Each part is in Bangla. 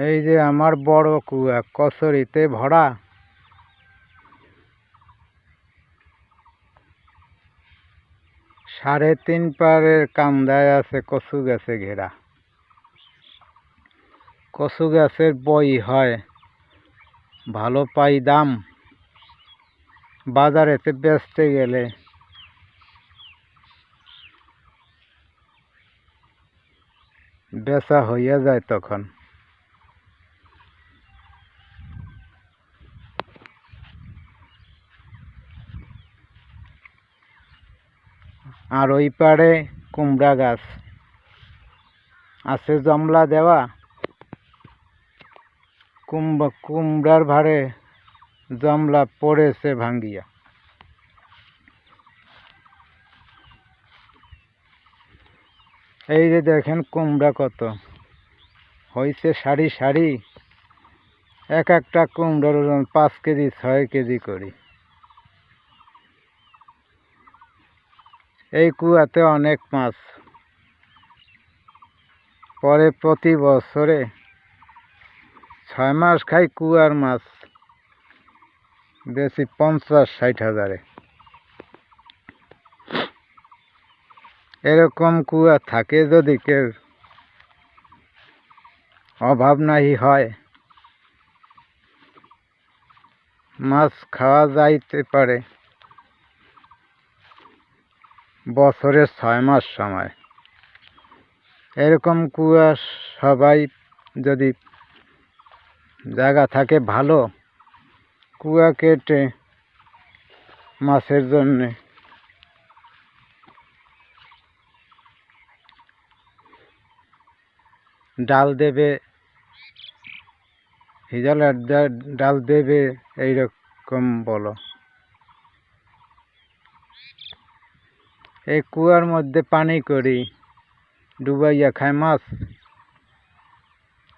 এই যে আমার বড় কুয়া কচুরিতে ভরা। সাড়ে 3 পারের কান্দায় আছে কচু গাছে ঘেরা। কচু গাছের বই হয়, ভালো পাই দাম। বাজারেতে বেচতে গেলে বেচা হইয়া যায় তখন। আর ওই পাড়ে কুমড়া গাছ আছে জমলা দেওয়া। কুমড়ার ভারে জমলা পড়েছে ভাঙ্গিয়া। এই যে দেখেন কুমড়া কত হয়েছে, সারি সারি। এক একটা কুমড়ার ওজন 5 কেজি 6 কেজি করি। এই কুয়াতে অনেক মাছ। পরে প্রতি বছরে 6 মাস খাই কুয়ার মাছ বেশি 50-60 হাজারে। এরকম কুয়া থাকে যদি কেউ, অভাব নাই হয়, মাছ খাওয়া যাইতে পারে বছরে 6 মাস সময়। এরকম কুয়া সবাই যদি জায়গা থাকে ভালো, কুয়া কেটে মাছের জন্যে ডাল দেবে, হিজলের ডাল দেবে, এইরকম বলো। এই কুয়ার মধ্যে পানি করি ডুবাইয়া খায় মাছ।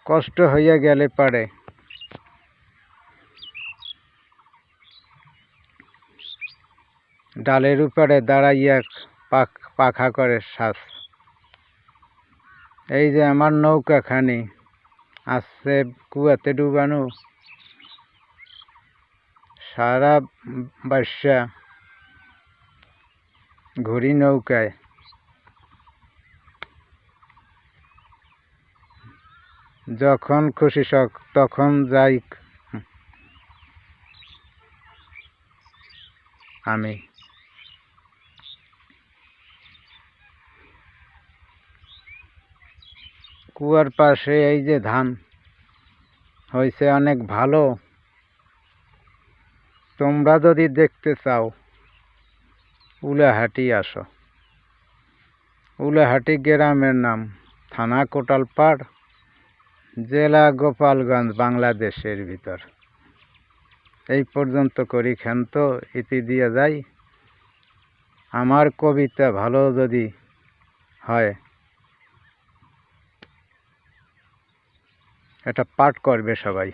কষ্ট হইয়া গেলে পারে ডালের উপরে দাঁড়াইয়া পাখা করে শ্বাস। এই যে আমার নৌকাখানি আছে কুয়াতে ডুবানো, সারা বর্ষা ঘুরি নৌকায়। যখন খুশি তখন যাই আমি। কুয়ার পাশে এই যে ধান হয়েছে অনেক ভালো। তোমরা যদি দেখতে চাও উলাহাটি আসো। উলাহাটি গ্রামের নাম, থানা কোটালপাড়, জেলা গোপালগঞ্জ, বাংলাদেশের ভিতর। এই পর্যন্ত করি ক্ষান্ত ইতি দিয়ে যাই। আমার কবিতা ভালো যদি হয় এটা পাঠ করবে সবাই।